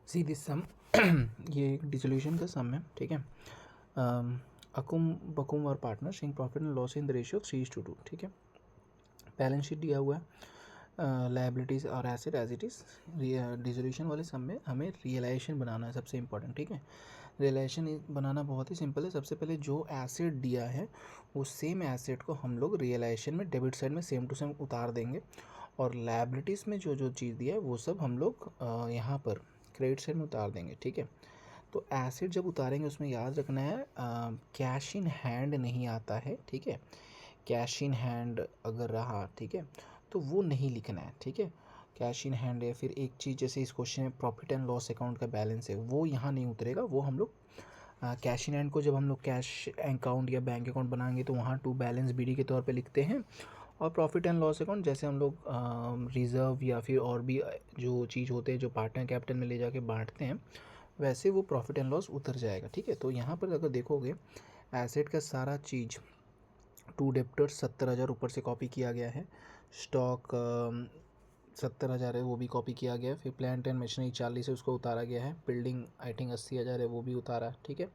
See this सम ये एक dissolution का सम है, ठीक है। अकुम बकुम और partner sharing profit and loss in the ratio 3:2, ठीक है। बैलेंस शीट दिया हुआ है, लायबिलिटीज़ और asset as it is. Dissolution वाले सम में हमें रियलाइजेशन बनाना है सबसे इंपॉर्टेंट, ठीक है। रियलाइजेशन बनाना बहुत ही सिंपल है। सबसे पहले जो एसेट दिया है वो सेम एसेट को हम लोग रियलाइजेशन में डेबिट साइड में सेम टू सेम उतार देंगे, और लायबिलिटीज़ में जो जो चीज़ दिया है वो सब हम लोग यहाँ पर क्रेडिट साइड में उतार देंगे, ठीक है। तो एसेट जब उतारेंगे उसमें याद रखना है कैश इन हैंड नहीं आता है, ठीक है। कैश इन हैंड अगर रहा, ठीक है, तो वो नहीं लिखना है, ठीक है। कैश इन हैंड है। फिर एक चीज़ जैसे इस क्वेश्चन में प्रॉफिट एंड लॉस अकाउंट का बैलेंस है, वो यहाँ नहीं उतरेगा। वो हम लोग कैश इन हैंड को जब हम लोग कैश अकाउंट या बैंक अकाउंट बनाएंगे तो वहाँ टू बैलेंस बीडी के तौर पे लिखते हैं। और प्रॉफिट एंड लॉस अकाउंट जैसे हम लोग रिज़र्व या फिर और भी जो चीज़ होते हैं जो पार्टनर कैपिटल में ले जाके बांटते हैं, वैसे वो प्रॉफिट एंड लॉस उतर जाएगा, ठीक है। तो यहाँ पर अगर देखोगे एसेट का सारा चीज़, टू डेप्टर्स 70,000 ऊपर से कॉपी किया गया है, स्टॉक 70,000 है वो भी कॉपी किया गया है, फिर प्लांट एंड मशीनरी 40 है उसको उतारा गया है, बिल्डिंग आई थिंक 80,000 है वो भी उतारा, ठीक है।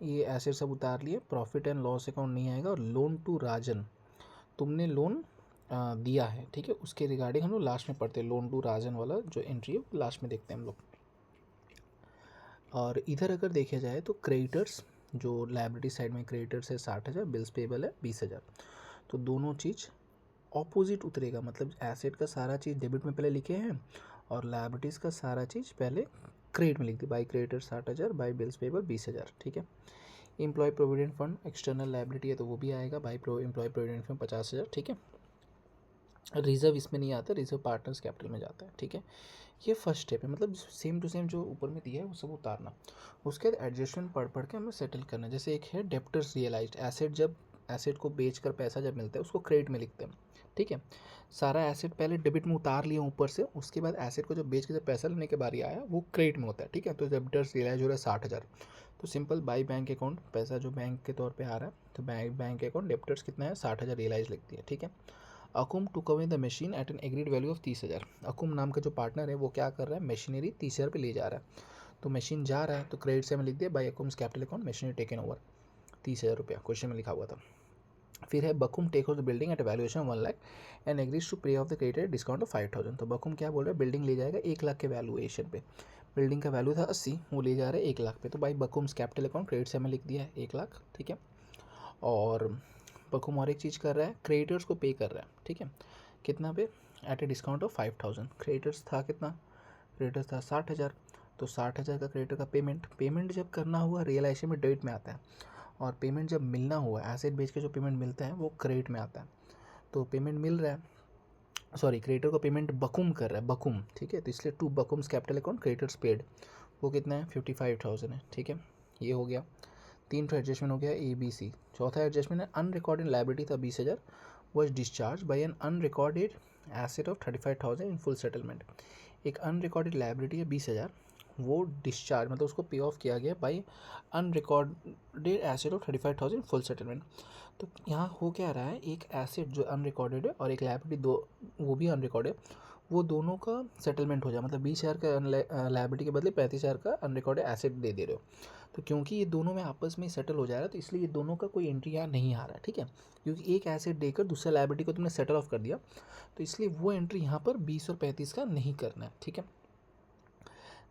ये एसेट सब उतार लिए। प्रॉफिट एंड लॉस अकाउंट नहीं आएगा। और लोन टू राजन, तुमने लोन दिया है, ठीक है, उसके रिगार्डिंग हम लोग लास्ट में पढ़ते हैं। लोन टू राजन वाला जो एंट्री है लास्ट में देखते हैं हम लोग। और इधर अगर देखा जाए तो क्रेडिटर्स, जो लायबिलिटी साइड में क्रेडिटर्स है 60,000, बिल्स पेबल है 20,000। तो दोनों चीज़ ऑपोजिट उतरेगा, मतलब एसेट का सारा चीज़ डेबिट में पहले लिखे हैं और लायबिलिटीज़ का सारा चीज़ पहले क्रेडिट में लिख दी। By creditor 60,000, by bills payable 20,000, ठीक है। Employee provident fund external liability है तो वो भी आएगा, बाई एम्प्लॉय प्रोविडेंट फंड 50,000, ठीक है। रिजर्व इसमें नहीं आता, रिजर्व पार्टनर्स कैपिटल में जाता है, ठीक है। ये फर्स्ट स्टेप है, मतलब सेम टू सेम जो ऊपर में दिया है वो सब उतारना। उसके बाद एडजस्टमेंट पढ़ पढ़ के हमें सेटल करना। जैसे एक है डेप्टर्स रियलाइज्ड एसेट, जब एसेट को बेचकर पैसा जब मिलता है उसको क्रेडिट में लिखते हैं, ठीक है। सारा एसेट पहले डेबिट में उतार लिया ऊपर से, उसके बाद एसेट को जब बेच के जब पैसा लेने के बारी आया वो क्रेडिट में होता है, ठीक है। तो डेप्टर्स रियलाइज हो रहा है 60,000, तो सिंपल बाई बैंक अकाउंट, पैसा जो बैंक के तौर पर आ रहा है, तो बैंक अकाउंट डेप्टर्स कितना है 60,000 रियलाइज लिखती है, ठीक है। अकुम to cover the machine at an agreed value of 30,000। अकुम नाम का जो पार्टनर है वो क्या कर रहा है, मशीनरी 30,000 पे ले जा रहा है। तो मशीन जा रहा है तो क्रेडिट से हमें लिख दिया बाई अकुम्स capital account machinery taken over 30,000 रुपया, क्वेश्चन में लिखा हुआ था। फिर है बकुम take over the building at valuation 1 lakh and agrees to pay off the creditor discount of 5,000। तो बकुम क्या बोल रहा है, बिल्डिंग ले जाएगा 1 लाख के वैल्यूएशन पे। बिल्डिंग का वैल्यू था 80, वो ले जा रहा है 1 लाख पे। तो बाई बकुम्स कैपिटल अकाउंट क्रेडिट से हमें लिख दिया है 1 लाख, ठीक है। और बकुम और एक चीज़ कर रहा है, क्रेडिटर्स को पे कर रहा है, ठीक है। कितना पे, at a discount of 5,000। Creditors था कितना, क्रेडिटर्स था 60,000। तो 60,000 का क्रेडिटर का पेमेंट जब करना हुआ रियलाइजेशन में डेबिट में आता है, और पेमेंट जब मिलना हुआ एसेट बेच के जो पेमेंट मिलता है वो क्रेडिट में आता है। तो पेमेंट मिल रहा है, सॉरी क्रेडिटर को पेमेंट बकुम कर रहा है, बकुम, ठीक है। तो इसलिए टू बकुम्स कैपिटल अकाउंट क्रेडिटर्स पेड, वो कितना है 55,000 है, ठीक है। ये हो गया। तीन तो एडजस्टमेंट हो गया ए बी सी। चौथा एडजस्टमेंट है अनरिकॉर्डेड लाइबिलिटी था 20,000 was discharge by an unrecorded asset of 35,000 in full settlement. एक अनरिकॉर्डेड लाइबिलिटी है 20,000, वो डिस्चार्ज मतलब उसको पे ऑफ किया गया by unrecorded asset of 35,000 full settlement. तो यहाँ हो क्या रहा है, एक एसेट जो अनरिकॉर्डेड है और एक लाइबिलिटी दो वो भी अनरिकॉर्डेड है, वो दोनों का सेटलमेंट हो जाए, मतलब 20,000 का लाइबिलिटी के बदले 35,000 का अनरिकॉर्डेड एसेट दे रहे हो। तो क्योंकि ये दोनों में आपस में सेटल हो जा रहा है तो इसलिए ये दोनों का कोई एंट्री यहाँ नहीं आ रहा है, ठीक है। क्योंकि एक एसेट देकर दूसरे लाइबिलिटी को तुमने सेटल ऑफ कर दिया, तो इसलिए वो एंट्री यहाँ पर 20 और 35 का नहीं करना है, ठीक है।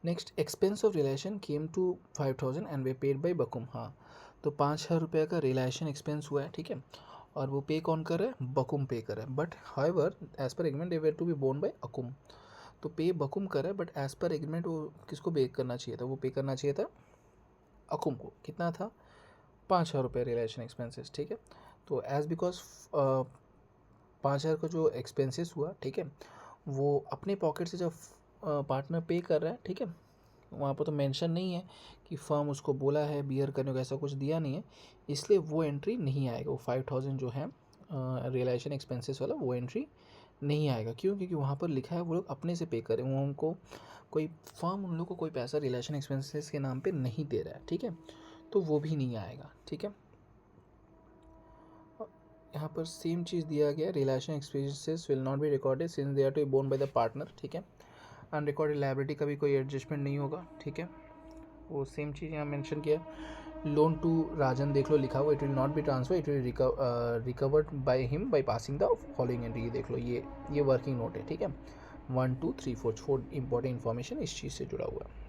Next, expense of relation came to 5,000 and were paid by बकुम। हाँ, तो 5,000 रुपये का रिलेशन एक्सपेंस हुआ है, ठीक है। और वो पे कौन कर रहा है, बकुम पे कर रहा है। But however as per agreement they were to be borne by अकुम। तो पे बकुम कर रहा है, बट एज पर एग्रीमेंट वो किसको पे करना चाहिए था, वो पे करना चाहिए था अकुम को। कितना था, 5,000 रुपये रिलेशन एक्सपेंसेस, ठीक है। तो एज बिकॉज 5,000 का जो एक्सपेंसेस हुआ, ठीक है, वो अपने पॉकेट से जब पार्टनर पे कर रहा है, ठीक है, वहाँ पर तो मेंशन नहीं है कि फर्म उसको बोला है बियर करने को, ऐसा कुछ दिया नहीं है, इसलिए वो एंट्री नहीं आएगा। वो 5,000 जो है रियलाइजेशन एक्सपेंसेस वाला वो एंट्री नहीं आएगा। क्यों, क्योंकि वहाँ पर लिखा है वो लोग अपने से पे करें, वो उनको कोई फर्म उन लोग को कोई पैसा रिलेशन एक्सपेंसेस के नाम पे नहीं दे रहा है, ठीक है। तो वो भी नहीं आएगा, ठीक है। यहाँ पर सेम चीज़ दिया गया, relation expenses will not be recorded since they are to be borne by the partner, ठीक है। अनरिकॉर्डेड लायबिलिटी का भी कोई एडजस्टमेंट नहीं होगा, ठीक है, वो सेम चीज़ यहाँ मेंशन किया। लोन टू राजन देख लो लिखा हुआ, it will not B transfer, it will recovered by him by passing the following entry. ये देख लो, ये वर्किंग नोट है, ठीक है। 1 2 3 4 इंपॉर्टेंट इन्फॉर्मेशन इस चीज़ से जुड़ा हुआ है।